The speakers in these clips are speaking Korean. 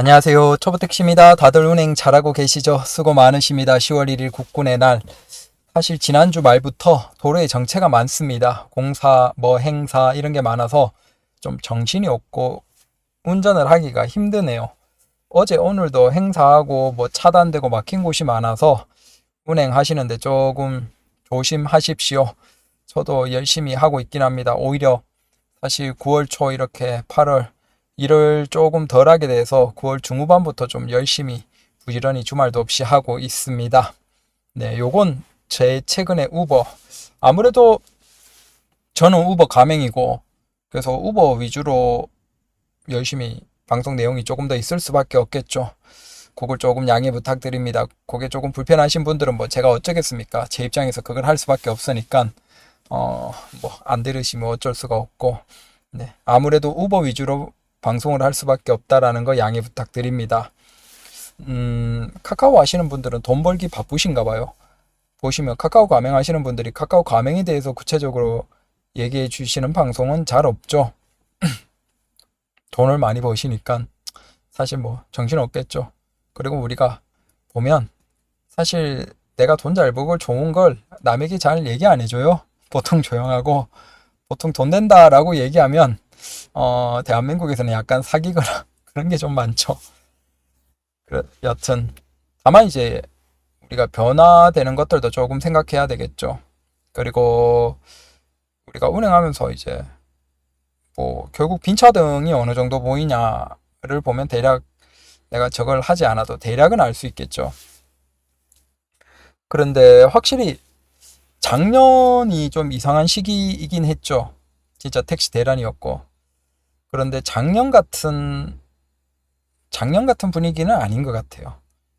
안녕하세요. 초보택시입니다. 다들 운행 잘하고 계시죠? 수고 많으십니다. 10월 1일 국군의 날. 사실 지난주 말부터 도로에 정체가 많습니다. 공사, 행사 이런 게 많아서 좀 정신이 없고 운전을 하기가 힘드네요. 어제 오늘도 행사하고 차단되고 막힌 곳이 많아서 운행하시는데 조금 조심하십시오. 저도 열심히 하고 있긴 합니다. 오히려 사실 9월 초 이렇게 8월 일을 조금 덜 하게 돼서 9월 중후반부터 좀 열심히 부지런히 주말도 없이 하고 있습니다. 네, 요건 제 최근의 우버. 아무래도 저는 우버 가맹이고 그래서 우버 위주로 열심히 방송 내용이 조금 더 있을 수밖에 없겠죠. 그걸 조금 양해 부탁드립니다. 그게 조금 불편하신 분들은 제가 어쩌겠습니까? 제 입장에서 그걸 할 수밖에 없으니까 안 들으시면 어쩔 수가 없고, 네, 아무래도 우버 위주로 방송을 할 수밖에 없다라는 거 양해 부탁드립니다. 카카오 하시는 분들은 돈 벌기 바쁘신가 봐요. 보시면 카카오 가맹 하시는 분들이 카카오 가맹에 대해서 구체적으로 얘기해 주시는 방송은 잘 없죠. 돈을 많이 버시니까 사실 정신 없겠죠. 그리고 우리가 보면 사실 내가 돈 잘 벌고 좋은 걸 남에게 잘 얘기 안 해줘요. 보통 조용하고 보통 돈 된다라고 얘기하면 대한민국에서는 약간 사기거나 그런 게 좀 많죠. 여튼 다만 이제 우리가 변화되는 것들도 조금 생각해야 되겠죠. 그리고 우리가 운행하면서 이제 결국 빈차등이 어느 정도 보이냐를 보면 대략 내가 저걸 하지 않아도 대략은 알 수 있겠죠. 그런데 확실히 작년이 좀 이상한 시기이긴 했죠. 진짜 택시 대란이었고. 그런데 작년 같은 분위기는 아닌 것 같아요.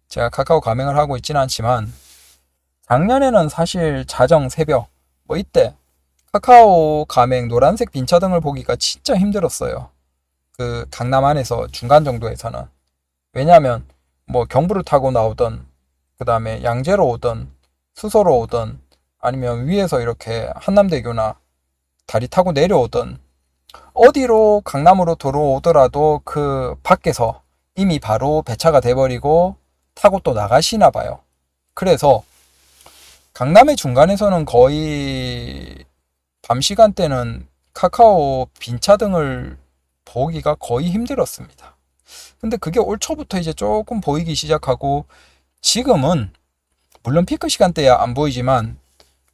제가 카카오 가맹을 하고 있지는 않지만 작년에는 사실 자정 새벽 이때 카카오 가맹 노란색 빈차등을 보기가 진짜 힘들었어요. 그 강남 안에서 중간 정도에서는. 왜냐하면 경부를 타고 나오던, 그 다음에 양재로 오던, 수서로 오던, 아니면 위에서 이렇게 한남대교나 다리 타고 내려오던, 어디로 강남으로 들어오더라도 그 밖에서 이미 바로 배차가 돼버리고 타고 또 나가시나 봐요. 그래서 강남의 중간에서는 거의 밤 시간대는 카카오 빈차등을 보기가 거의 힘들었습니다. 근데 그게 올 초부터 이제 조금 보이기 시작하고, 지금은 물론 피크 시간대야 안 보이지만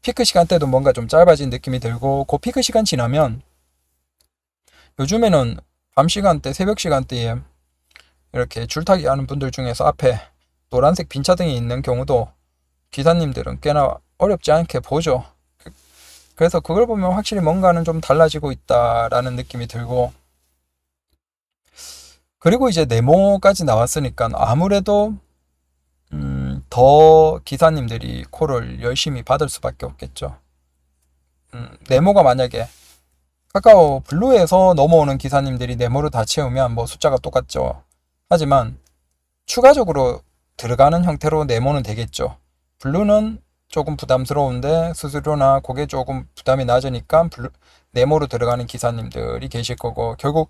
피크 시간대도 뭔가 좀 짧아진 느낌이 들고, 그 피크 시간 지나면 요즘에는 밤 시간대, 새벽 시간대에 이렇게 줄타기 하는 분들 중에서 앞에 노란색 빈차등이 있는 경우도 기사님들은 꽤나 어렵지 않게 보죠. 그래서 그걸 보면 확실히 뭔가는 좀 달라지고 있다라는 느낌이 들고, 그리고 이제 네모까지 나왔으니까 아무래도 더 기사님들이 콜을 열심히 받을 수밖에 없겠죠. 네모가 만약에 카카오 블루에서 넘어오는 기사님들이 네모를 다 채우면 숫자가 똑같죠. 하지만 추가적으로 들어가는 형태로 네모는 되겠죠. 블루는 조금 부담스러운데 수수료나 그게 조금 부담이 낮으니까 네모로 들어가는 기사님들이 계실 거고, 결국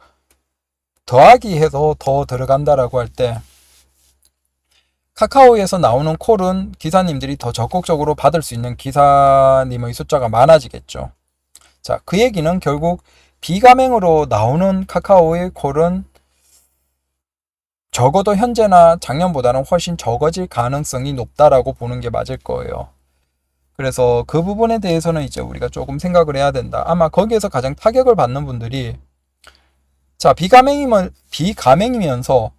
더하기 해서 더 들어간다라고 할 때 카카오에서 나오는 콜은 기사님들이 더 적극적으로 받을 수 있는 기사님의 숫자가 많아지겠죠. 자, 그 얘기는 결국 비가맹으로 나오는 카카오의 콜은 적어도 현재나 작년보다는 훨씬 적어질 가능성이 높다라고 보는 게 맞을 거예요. 그래서 그 부분에 대해서는 이제 우리가 조금 생각을 해야 된다. 아마 거기에서 가장 타격을 받는 분들이, 자, 비가맹이면서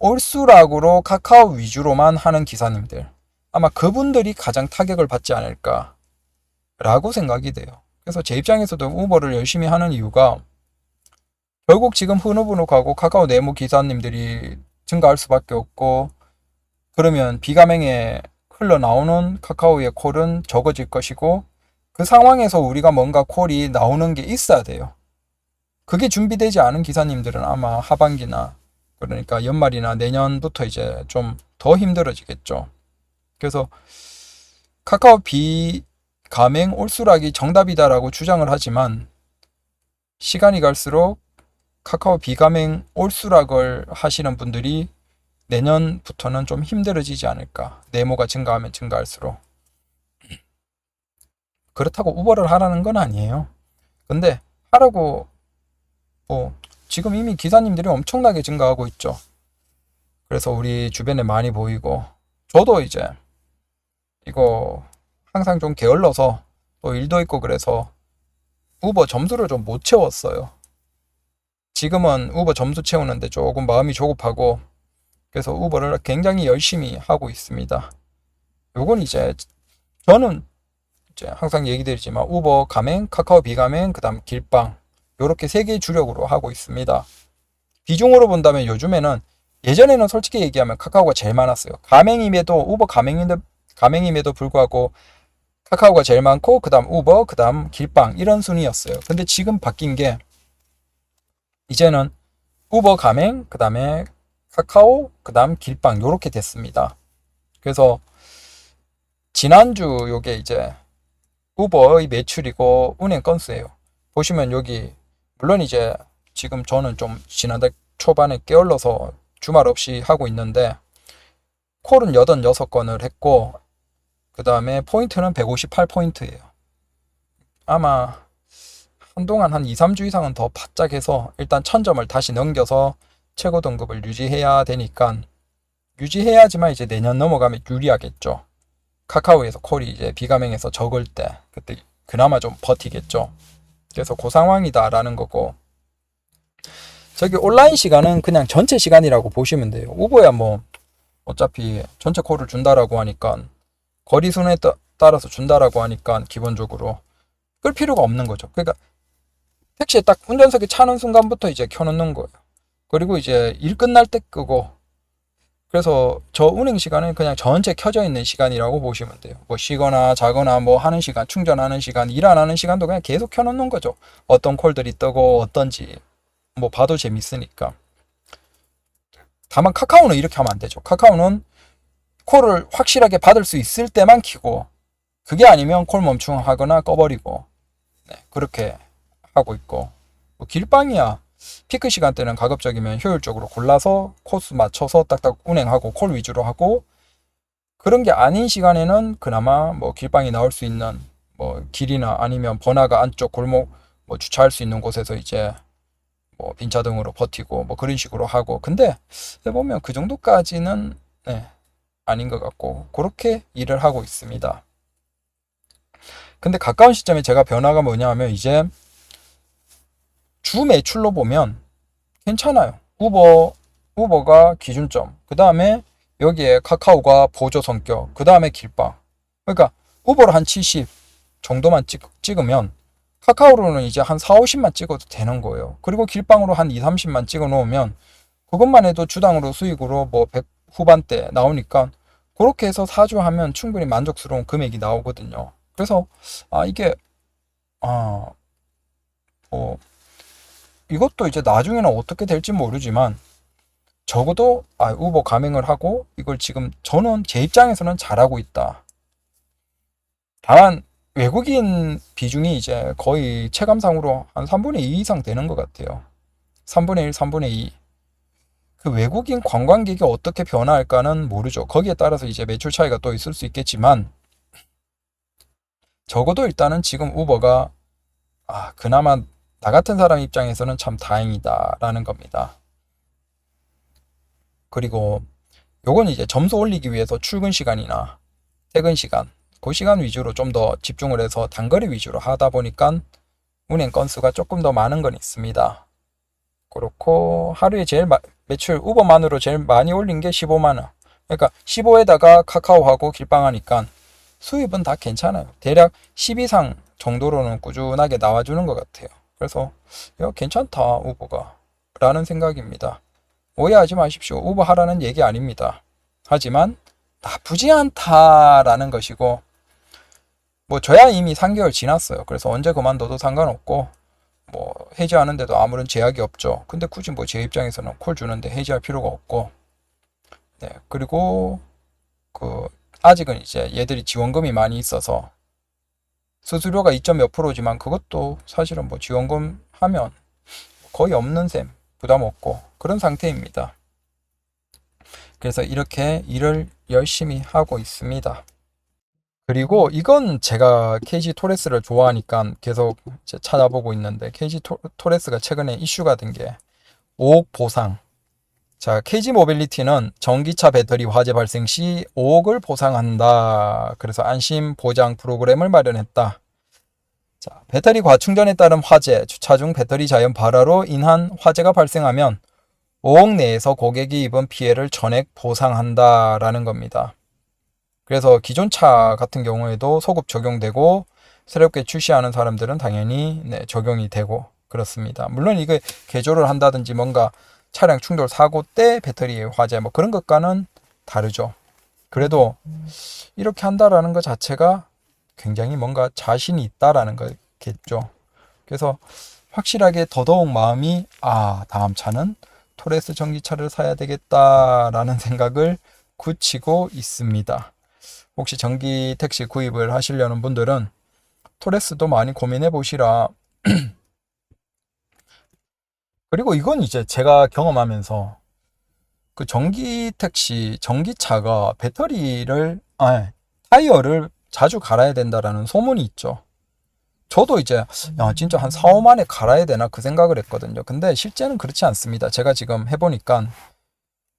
올수락으로 카카오 위주로만 하는 기사님들, 아마 그분들이 가장 타격을 받지 않을까 라고 생각이 돼요. 그래서 제 입장에서도 우버를 열심히 하는 이유가, 결국 지금 훈훈하고 카카오 네모 기사님들이 증가할 수밖에 없고, 그러면 비가맹에 흘러나오는 카카오의 콜은 적어질 것이고, 그 상황에서 우리가 뭔가 콜이 나오는 게 있어야 돼요. 그게 준비되지 않은 기사님들은 아마 하반기나, 그러니까 연말이나 내년부터 이제 좀 더 힘들어지겠죠. 그래서 카카오 비가맹 올수락이 정답이다라고 주장을 하지만, 시간이 갈수록 카카오 비가맹 올수락을 하시는 분들이 내년부터는 좀 힘들어지지 않을까. 네모가 증가하면 증가할수록. 그렇다고 우버를 하라는 건 아니에요. 근데 하라고 뭐 지금 이미 기사님들이 엄청나게 증가하고 있죠. 그래서 우리 주변에 많이 보이고 저도 이제 이거 항상 좀 게을러서 또 일도 있고 그래서 우버 점수를 좀 못 채웠어요. 지금은 우버 점수 채우는데 조금 마음이 조급하고 그래서 우버를 굉장히 열심히 하고 있습니다. 요건 이제 저는 이제 항상 얘기 드리지만 우버 가맹, 카카오 비가맹, 그다음 길빵 요렇게 세 개 주력으로 하고 있습니다. 비중으로 본다면 요즘에는 예전에는 솔직히 얘기하면 카카오가 제일 많았어요. 가맹임에도 우버 가맹임에도 불구하고 카카오가 제일 많고 그다음 우버, 그다음 길빵 이런 순위였어요. 근데 지금 바뀐 게 이제는 우버 가맹, 그다음에 카카오, 그다음 길빵 요렇게 됐습니다. 그래서 지난주 요게 이제 우버의 매출이고 운행 건수예요. 보시면 여기 물론 이제 지금 저는 좀 지난달 초반에 게을러서 주말 없이 하고 있는데 콜은 86건을 했고 그 다음에 포인트는 158포인트예요. 아마 한동안 한 2, 3주 이상은 더 바짝 해서 일단 1000점을 다시 넘겨서 최고 등급을 유지해야 되니까 유지해야지만 이제 내년 넘어가면 유리하겠죠. 카카오에서 콜이 이제 비가맹에서 적을 때 그때 그나마 좀 버티겠죠. 그래서 그 상황이다라는 거고 저기 온라인 시간은 그냥 전체 시간이라고 보시면 돼요. 우버야 뭐 어차피 전체 콜을 준다라고 하니까 거리순에 따라서 준다라고 하니까 기본적으로 끌 필요가 없는 거죠. 그러니까 택시에 딱 운전석에 차는 순간부터 이제 켜놓는 거예요. 그리고 이제 일 끝날 때 끄고 그래서 저 운행 시간은 그냥 전체 켜져 있는 시간이라고 보시면 돼요. 뭐 쉬거나 자거나 뭐 하는 시간, 충전하는 시간, 일 안 하는 시간도 그냥 계속 켜놓는 거죠. 어떤 콜들이 뜨고 어떤지 뭐 봐도 재밌으니까. 다만 카카오는 이렇게 하면 안 되죠. 카카오는 콜을 확실하게 받을 수 있을 때만 켜고 그게 아니면 콜 멈춤하거나 꺼버리고 네, 그렇게 하고 있고 뭐 길빵이야 피크 시간대는 가급적이면 효율적으로 골라서 코스 맞춰서 딱딱 운행하고 콜 위주로 하고 그런 게 아닌 시간에는 그나마 뭐 길빵이 나올 수 있는 뭐 길이나 아니면 번화가 안쪽 골목 뭐 주차할 수 있는 곳에서 이제 뭐 빈차등으로 버티고 뭐 그런 식으로 하고 근데 해보면 그 정도까지는 네, 아닌 것 같고 그렇게 일을 하고 있습니다. 근데 가까운 시점에 제가 변화가 뭐냐 하면 이제 주 매출로 보면 괜찮아요. 우버가 기준점. 그 다음에 여기에 카카오가 보조 성격. 그 다음에 길빵. 그러니까 우버로 한 70 정도만 찍으면 카카오로는 이제 한 4, 50만 찍어도 되는 거예요. 그리고 길빵으로 한 2, 30만 찍어 놓으면 그것만 해도 주당으로 수익으로 뭐 100 후반대 나오니까 그렇게 해서 사주하면 충분히 만족스러운 금액이 나오거든요. 그래서 이게 뭐 이것도 이제 나중에는 어떻게 될지 모르지만 적어도 우버 가맹을 하고 이걸 지금 저는 제 입장에서는 잘하고 있다. 다만 외국인 비중이 이제 거의 체감상으로 한 3분의 2 이상 되는 것 같아요. 3분의 1, 3분의 2. 그 외국인 관광객이 어떻게 변화할까는 모르죠. 거기에 따라서 이제 매출 차이가 또 있을 수 있겠지만 적어도 일단은 지금 우버가 그나마 나 같은 사람 입장에서는 참 다행이다라는 겁니다. 그리고 요건 이제 점수 올리기 위해서 출근 시간이나 퇴근 시간, 그 시간 위주로 좀 더 집중을 해서 단거리 위주로 하다 보니까 운행 건수가 조금 더 많은 건 있습니다. 그렇고 하루에 제일 매출 우버만으로 제일 많이 올린 게 15만 원. 그러니까 15에다가 카카오하고 길빵하니까 수입은 다 괜찮아요. 대략 10 이상 정도로는 꾸준하게 나와주는 것 같아요. 그래서 야 괜찮다 우버가 라는 생각입니다. 오해하지 마십시오. 우버 하라는 얘기 아닙니다. 하지만 나쁘지 않다라는 것이고 뭐 저야 이미 3개월 지났어요. 그래서 언제 그만둬도 상관없고 뭐 해지하는데도 아무런 제약이 없죠. 근데 굳이 뭐 제 입장에서는 콜 주는데 해지할 필요가 없고 네 그리고 아직은 이제 얘들이 지원금이 많이 있어서 수수료가 2점 몇 프로지만 그것도 사실은 뭐 지원금 하면 거의 없는 셈 부담 없고 그런 상태입니다. 그래서 이렇게 일을 열심히 하고 있습니다. 그리고 이건 제가 KG 토레스를 좋아하니까 계속 이제 찾아보고 있는데, KG 토레스가 최근에 이슈가 된 게 5억 보상. 자, KG 모빌리티는 전기차 배터리 화재 발생 시 5억을 보상한다. 그래서 안심 보장 프로그램을 마련했다. 자, 배터리 과충전에 따른 화재, 주차 중 배터리 자연 발화로 인한 화재가 발생하면 5억 내에서 고객이 입은 피해를 전액 보상한다라는 겁니다. 그래서 기존 차 같은 경우에도 소급 적용되고, 새롭게 출시하는 사람들은 당연히 적용이 되고 그렇습니다. 물론 이게 개조를 한다든지 뭔가 차량 충돌 사고 때 배터리 화재 뭐 그런 것과는 다르죠. 그래도 이렇게 한다라는 것 자체가 굉장히 뭔가 자신이 있다라는 거겠죠. 그래서 확실하게 더더욱 마음이 다음 차는 토레스 전기차를 사야 되겠다라는 생각을 굳히고 있습니다. 혹시 전기 택시 구입을 하시려는 분들은 토레스도 많이 고민해 보시라. 그리고 이건 이제 제가 경험하면서 그 전기 택시, 전기차가 타이어를 자주 갈아야 된다라는 소문이 있죠. 저도 이제 진짜 한 4, 5만에 갈아야 되나 그 생각을 했거든요. 근데 실제는 그렇지 않습니다. 제가 지금 해보니까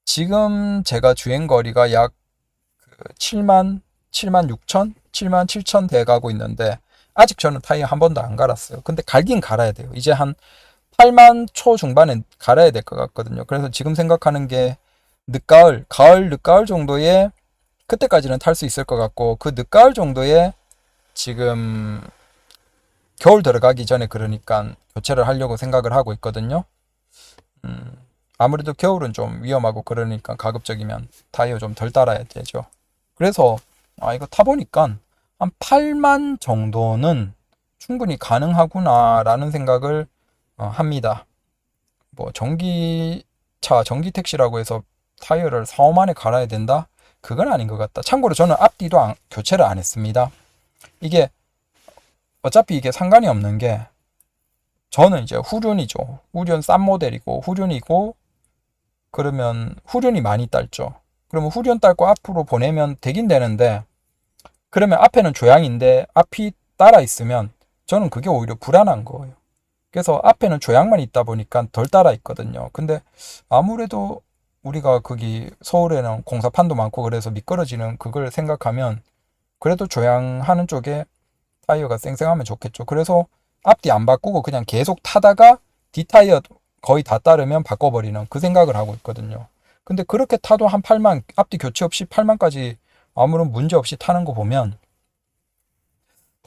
지금 제가 주행거리가 약 7만 6천, 7만 7천 돼 가고 있는데 아직 저는 타이어 한 번도 안 갈았어요. 근데 갈긴 갈아야 돼요. 이제 한 8만 초 중반에 갈아야 될 것 같거든요. 그래서 지금 생각하는 게 늦가을, 늦가을 정도에 그때까지는 탈 수 있을 것 같고, 그 늦가을 정도에 지금 겨울 들어가기 전에 그러니까 교체를 하려고 생각을 하고 있거든요. 아무래도 겨울은 좀 위험하고 그러니까 가급적이면 타이어 좀 덜 달아야 되죠. 그래서 이거 타보니까 한 8만 정도는 충분히 가능하구나라는 생각을 합니다. 뭐 전기차, 전기택시라고 해서 타이어를 4, 5만에 갈아야 된다? 그건 아닌 것 같다. 참고로 저는 앞뒤도 교체를 안 했습니다. 이게 어차피 이게 상관이 없는 게, 저는 이제 후륜이죠. 후륜 싼 모델이고 후륜이고, 그러면 후륜이 많이 딸죠. 그러면 후륜 딸고 앞으로 보내면 되긴 되는데, 그러면 앞에는 조향인데 앞이 따라 있으면 저는 그게 오히려 불안한 거예요. 그래서 앞에는 조향만 있다 보니까 덜 따라 있거든요. 근데 아무래도 우리가 거기 서울에는 공사판도 많고 그래서 미끄러지는 그걸 생각하면 그래도 조향하는 쪽에 타이어가 쌩쌩하면 좋겠죠. 그래서 앞뒤 안 바꾸고 그냥 계속 타다가 뒷타이어 거의 다 따르면 바꿔버리는 그 생각을 하고 있거든요. 근데 그렇게 타도 한 8만, 앞뒤 교체 없이 8만까지 아무런 문제 없이 타는 거 보면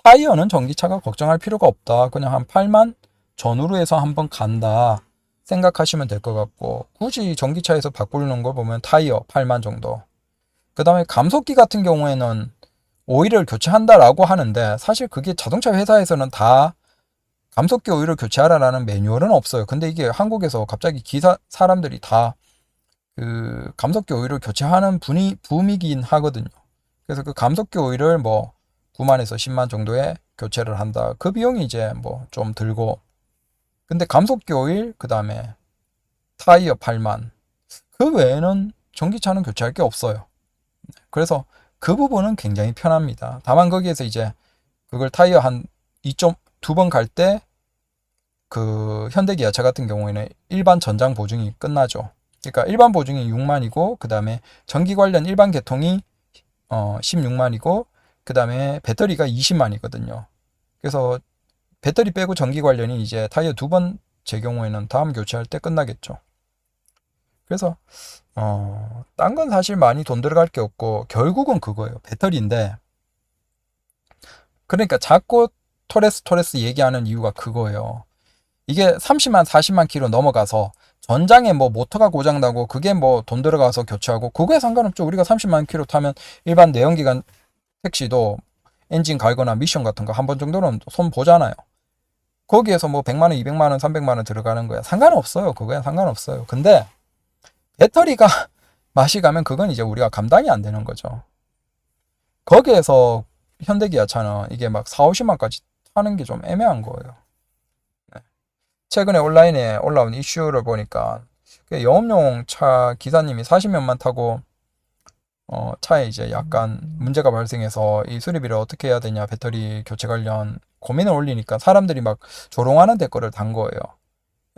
타이어는 전기차가 걱정할 필요가 없다. 그냥 한 8만 전후로 해서 한번 간다 생각하시면 될 것 같고, 굳이 전기차에서 바꾸는 걸 보면 타이어 8만 정도. 그 다음에 감속기 같은 경우에는 오일을 교체한다라고 하는데, 사실 그게 자동차 회사에서는 다 감속기 오일을 교체하라라는 매뉴얼은 없어요. 근데 이게 한국에서 갑자기 사람들이 다 그 감속기 오일을 교체하는 붐이긴 하거든요. 그래서 그 감속기 오일을 뭐 9만에서 10만 정도에 교체를 한다. 그 비용이 이제 뭐 좀 들고, 근데 감속기 오일, 그 다음에 타이어 8만, 그 외에는 전기차는 교체할 게 없어요. 그래서 그 부분은 굉장히 편합니다. 다만 거기에서 이제 그걸 타이어 한 2.2번 갈 때 그 현대기아차 같은 경우에는 일반 전장 보증이 끝나죠. 그러니까 일반 보증이 6만이고, 그 다음에 전기 관련 일반 개통이 16만이고, 그 다음에 배터리가 20만이거든요. 그래서 배터리 빼고 전기 관련이 이제 타이어 2번 제 경우에는 다음 교체할 때 끝나겠죠. 그래서 딴 건 사실 많이 돈 들어갈 게 없고 결국은 그거예요. 배터리인데, 그러니까 자꾸 토레스 얘기하는 이유가 그거예요. 이게 30만 40만 킬로 넘어가서 전장에 뭐 모터가 고장나고 그게 뭐 돈 들어가서 교체하고 그거에 상관없죠. 우리가 30만 킬로 타면 일반 내연기관 택시도 엔진 갈거나 미션 같은 거 한 번 정도는 손 보잖아요. 거기에서 뭐 100만 원, 200만 원, 300만 원 들어가는 거야. 상관없어요. 그거야 상관없어요. 근데 배터리가 맛이 가면 그건 이제 우리가 감당이 안 되는 거죠. 거기에서 현대기아차는 이게 막 4, 50만까지 타는 게 좀 애매한 거예요. 네. 최근에 온라인에 올라온 이슈를 보니까 영업용 차 기사님이 40년만 타고 차에 이제 약간 문제가 발생해서 이 수리비를 어떻게 해야 되냐, 배터리 교체 관련 고민을 올리니까 사람들이 막 조롱하는 댓글을 단 거예요.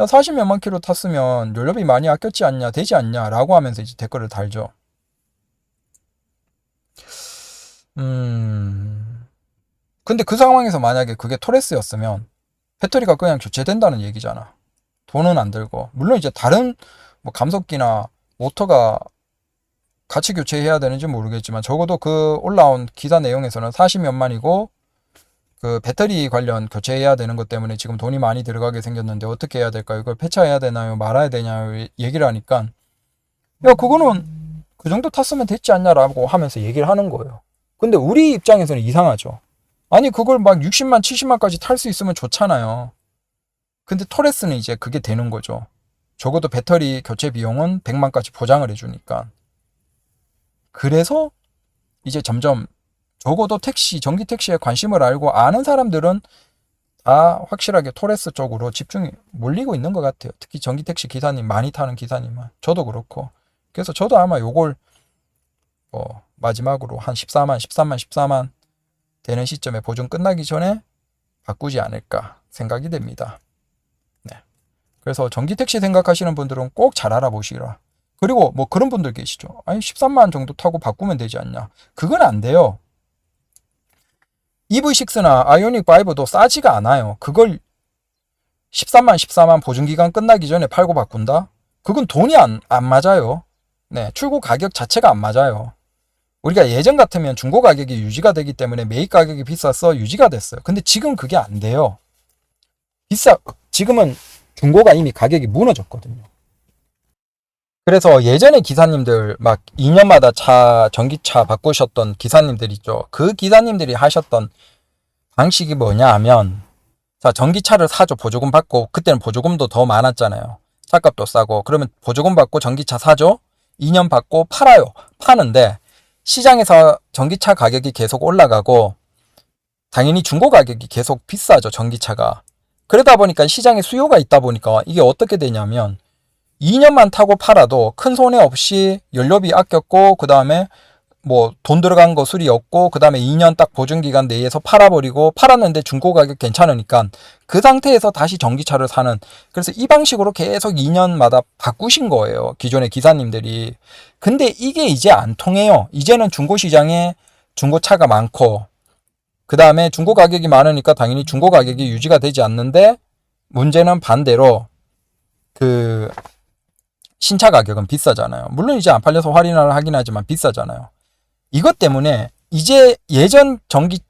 야, 40몇만 킬로 탔으면 연료비 많이 아꼈지 않냐, 되지 않냐, 라고 하면서 이제 댓글을 달죠. 근데 그 상황에서 만약에 그게 토레스였으면 배터리가 그냥 교체된다는 얘기잖아. 돈은 안 들고. 물론 이제 다른 뭐 감속기나 모터가 같이 교체해야 되는지 모르겠지만 적어도 그 올라온 기사 내용에서는 40몇만이고 그 배터리 관련 교체해야 되는 것 때문에 지금 돈이 많이 들어가게 생겼는데 어떻게 해야 될까요? 이걸 폐차해야 되나요? 말아야 되냐요? 얘기를 하니까 야, 그거는 그 정도 탔으면 됐지 않냐라고 하면서 얘기를 하는 거예요. 근데 우리 입장에서는 이상하죠. 아니, 그걸 막 60만, 70만까지 탈 수 있으면 좋잖아요. 근데 토레스는 이제 그게 되는 거죠. 적어도 배터리 교체 비용은 100만까지 보장을 해주니까. 그래서 이제 점점 적어도 택시, 전기 택시에 관심을 알고 아는 사람들은 다 확실하게 토레스 쪽으로 집중이 몰리고 있는 것 같아요. 특히 전기 택시 기사님, 많이 타는 기사님은. 저도 그렇고. 그래서 저도 아마 요걸 마지막으로 한 14만 되는 시점에 보증 끝나기 전에 바꾸지 않을까 생각이 됩니다. 네. 그래서 전기 택시 생각하시는 분들은 꼭 잘 알아보시라. 그리고 뭐 그런 분들 계시죠. 아니 13만 정도 타고 바꾸면 되지 않냐. 그건 안 돼요. EV6나 아이오닉 5도 싸지가 않아요. 그걸 14만 보증기간 끝나기 전에 팔고 바꾼다? 그건 돈이 안 맞아요. 네, 출고 가격 자체가 안 맞아요. 우리가 예전 같으면 중고 가격이 유지가 되기 때문에 매입 가격이 비싸서 유지가 됐어요. 근데 지금 그게 안 돼요. 지금은 중고가 이미 가격이 무너졌거든요. 그래서 예전에 기사님들 막 2년마다 전기차 바꾸셨던 기사님들 있죠. 그 기사님들이 하셨던 방식이 뭐냐 하면, 자, 전기차를 사죠. 보조금 받고. 그때는 보조금도 더 많았잖아요. 차값도 싸고. 그러면 보조금 받고 전기차 사죠. 2년 받고 팔아요. 파는데 시장에서 전기차 가격이 계속 올라가고 당연히 중고 가격이 계속 비싸죠. 전기차가. 그러다 보니까 시장에 수요가 있다 보니까 이게 어떻게 되냐면 2년만 타고 팔아도 큰 손해 없이 연료비 아꼈고 그 다음에 뭐 돈 들어간 거 수리 없고 그 다음에 2년 딱 보증기간 내에서 팔아버리고, 팔았는데 중고 가격 괜찮으니까 그 상태에서 다시 전기차를 사는, 그래서 이 방식으로 계속 2년마다 바꾸신 거예요. 기존의 기사님들이. 근데 이게 이제 안 통해요. 이제는 중고시장에 중고차가 많고 그 다음에 중고 가격이 많으니까 당연히 중고 가격이 유지가 되지 않는데, 문제는 반대로 그 신차 가격은 비싸잖아요. 물론 이제 안 팔려서 할인을 하긴 하지만 비싸잖아요. 이것 때문에 이제 예전 전기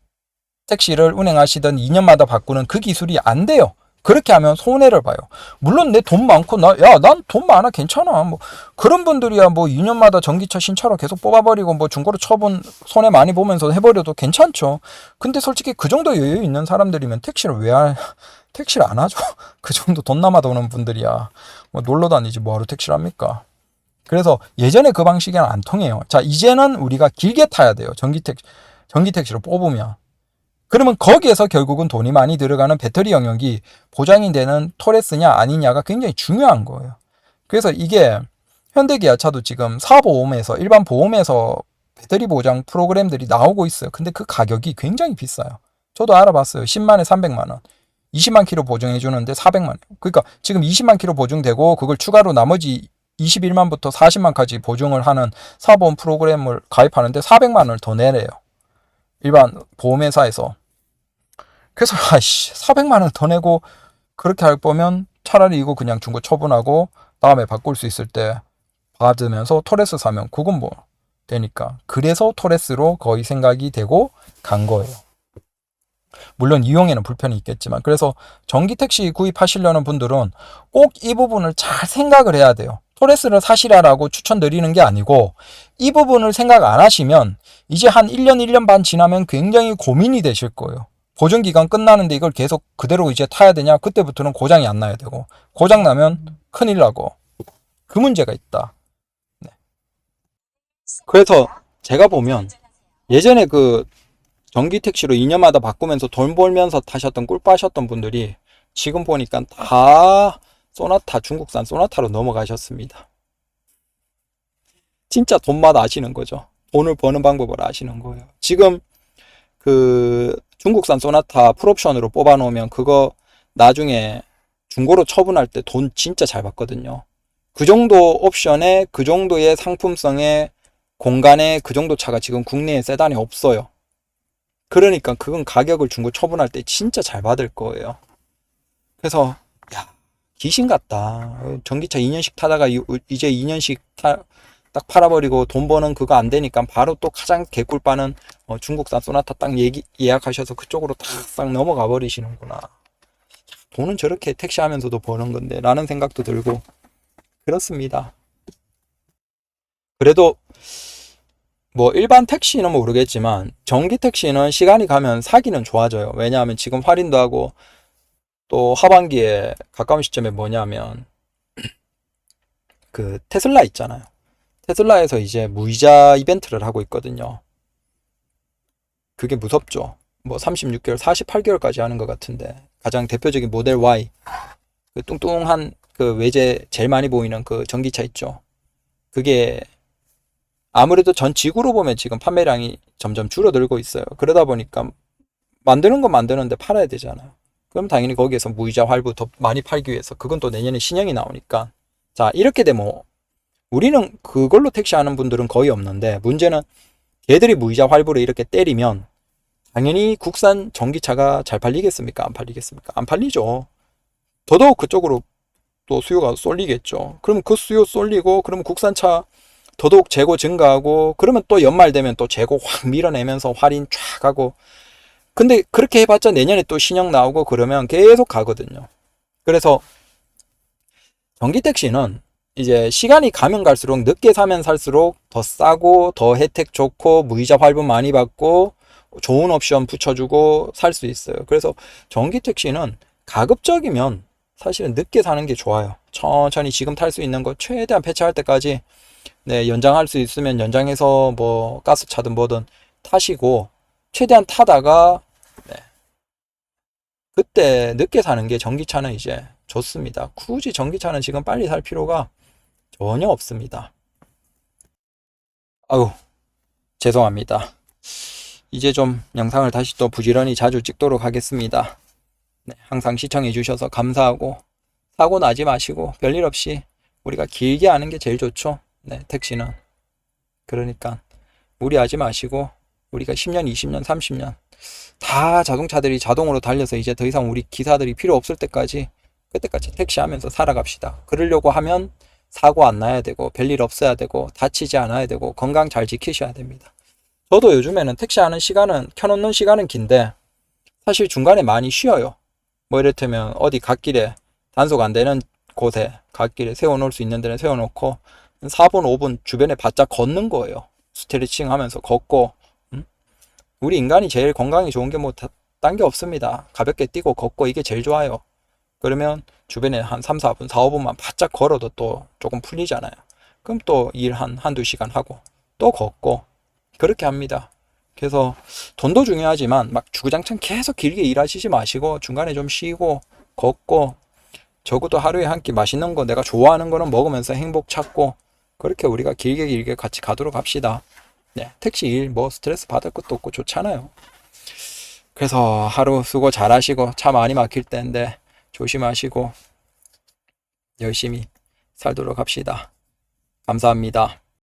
택시를 운행하시던 2년마다 바꾸는 그 기술이 안 돼요. 그렇게 하면 손해를 봐요. 물론 내 돈 많고 난 돈 많아 괜찮아. 뭐 그런 분들이야 뭐 2년마다 전기차 신차로 계속 뽑아버리고 뭐 중고로 처분 손해 많이 보면서 해버려도 괜찮죠. 근데 솔직히 그 정도 여유 있는 사람들이면 택시를 안 하죠. 그 정도 돈 남아 도는 분들이야. 뭐 놀러 다니지 뭐하러 택시를 합니까? 그래서 예전에 그 방식은 안 통해요. 자, 이제는 우리가 길게 타야 돼요. 전기 택시로 뽑으면. 그러면 거기에서 결국은 돈이 많이 들어가는 배터리 영역이 보장이 되는 토레스냐 아니냐가 굉장히 중요한 거예요. 그래서 이게 현대기아차도 지금 사보험에서, 일반 보험에서 배터리 보장 프로그램들이 나오고 있어요. 근데 그 가격이 굉장히 비싸요. 저도 알아봤어요. 10만에 300만 원. 20만 킬로 보증해 주는데 400만 원. 그러니까 지금 20만 킬로 보증되고 그걸 추가로 나머지 21만부터 40만까지 보증을 하는 사보험 프로그램을 가입하는데 400만 원을 더 내래요. 일반 보험회사에서. 그래서 400만 원 더 내고 그렇게 할 거면 차라리 이거 그냥 중고 처분하고 다음에 바꿀 수 있을 때 받으면서 토레스 사면 그건 뭐 되니까. 그래서 토레스로 거의 생각이 되고 간 거예요. 물론 이용에는 불편이 있겠지만. 그래서 전기 택시 구입하시려는 분들은 꼭 이 부분을 잘 생각을 해야 돼요. 토레스를 사시라라고 추천드리는 게 아니고, 이 부분을 생각 안 하시면 이제 한 1년, 1년 반 지나면 굉장히 고민이 되실 거예요. 보증기간 끝나는데 이걸 계속 그대로 이제 타야 되냐? 그때부터는 고장이 안 나야 되고, 고장 나면 큰일 나고, 그 문제가 있다. 네. 그래서 제가 보면 예전에 그 전기 택시로 2년마다 바꾸면서 돈 벌면서 타셨던 꿀 빠셨던 분들이 지금 보니까 다 소나타, 중국산 소나타로 넘어가셨습니다. 진짜 돈맛 아시는 거죠. 돈을 버는 방법을 아시는 거예요. 지금 그 중국산 소나타 풀옵션으로 뽑아놓으면 그거 나중에 중고로 처분할 때 돈 진짜 잘 받거든요. 그 정도 옵션에 그 정도의 상품성에 공간에 그 정도 차가 지금 국내에 세단이 없어요. 그러니까 그건 가격을 중고 처분할 때 진짜 잘 받을 거예요. 그래서 야, 귀신 같다. 전기차 2년씩 타다가 이제 2년씩 딱 팔아버리고 돈 버는 그거 안 되니까 바로 또 가장 개꿀빠는 중국산 소나타 딱 예약하셔서 그쪽으로 싹 넘어가 버리시는구나. 돈은 저렇게 택시하면서도 버는 건데 라는 생각도 들고 그렇습니다. 그래도 뭐 일반 택시는 모르겠지만 전기 택시는 시간이 가면 사기는 좋아져요. 왜냐하면 지금 할인도 하고 또 하반기에 가까운 시점에 뭐냐면 그 테슬라 있잖아요. 테슬라에서 이제 무이자 이벤트를 하고 있거든요. 그게 무섭죠. 뭐 36개월, 48개월까지 하는 것 같은데 가장 대표적인 모델 Y 그 뚱뚱한 그 외제 제일 많이 보이는 그 전기차 있죠. 그게 아무래도 전 지구로 보면 지금 판매량이 점점 줄어들고 있어요. 그러다 보니까 만드는 건 만드는데 팔아야 되잖아요. 그럼 당연히 거기에서 무이자 할부 더 많이 팔기 위해서 그건 또 내년에 신형이 나오니까 자 이렇게 되면 우리는 그걸로 택시하는 분들은 거의 없는데 문제는 걔들이 무이자 할부를 이렇게 때리면 당연히 국산 전기차가 잘 팔리겠습니까? 안 팔리겠습니까? 안 팔리죠. 더더욱 그쪽으로 또 수요가 쏠리겠죠. 그럼 그 수요 쏠리고 그러면 국산차 더더욱 재고 증가하고 그러면 또 연말 되면 또 재고 확 밀어내면서 할인 쫙 하고 근데 그렇게 해봤자 내년에 또 신형 나오고 그러면 계속 가거든요. 그래서 전기택시는 이제 시간이 가면 갈수록 늦게 사면 살수록 더 싸고 더 혜택 좋고 무이자 할부 많이 받고 좋은 옵션 붙여주고 살 수 있어요. 그래서 전기택시는 가급적이면 사실은 늦게 사는 게 좋아요. 천천히 지금 탈 수 있는 거 최대한 폐차할 때까지 네, 연장할 수 있으면 연장해서 뭐 가스차든 뭐든 타시고 최대한 타다가 네, 그때 늦게 사는 게 전기차는 이제 좋습니다. 굳이 전기차는 지금 빨리 살 필요가 전혀 없습니다. 아유, 죄송합니다. 이제 좀 영상을 다시 또 부지런히 자주 찍도록 하겠습니다. 네, 항상 시청해 주셔서 감사하고 사고 나지 마시고 별일 없이 우리가 길게 하는 게 제일 좋죠. 네, 택시는. 그러니까 무리하지 마시고 우리가 10년, 20년, 30년 다 자동차들이 자동으로 달려서 이제 더 이상 우리 기사들이 필요 없을 때까지 그때까지 택시하면서 살아갑시다. 그러려고 하면 사고 안 나야 되고 별일 없어야 되고 다치지 않아야 되고 건강 잘 지키셔야 됩니다. 저도 요즘에는 택시하는 시간은 켜놓는 시간은 긴데 사실 중간에 많이 쉬어요. 뭐 이를테면 어디 갓길에 단속 안 되는 곳에 갓길에 세워놓을 수 있는 데는 세워놓고 4분 5분 주변에 바짝 걷는 거예요. 스트레칭 하면서 걷고 우리 인간이 제일 건강이 좋은 게 뭐 딴 게 없습니다. 가볍게 뛰고 걷고 이게 제일 좋아요. 그러면 주변에 한 3, 4분, 4, 5분만 바짝 걸어도 또 조금 풀리잖아요. 그럼 또 일 한두 시간 하고 또 걷고 그렇게 합니다. 그래서 돈도 중요하지만 막 주구장창 계속 길게 일하시지 마시고 중간에 좀 쉬고 걷고 적어도 하루에 한 끼 맛있는 거 내가 좋아하는 거는 먹으면서 행복 찾고 그렇게 우리가 길게 같이 가도록 합시다. 네, 택시 일 뭐 스트레스 받을 것도 없고 좋잖아요. 그래서 하루 수고 잘 하시고 차 많이 막힐 때인데 조심하시고 열심히 살도록 합시다. 감사합니다.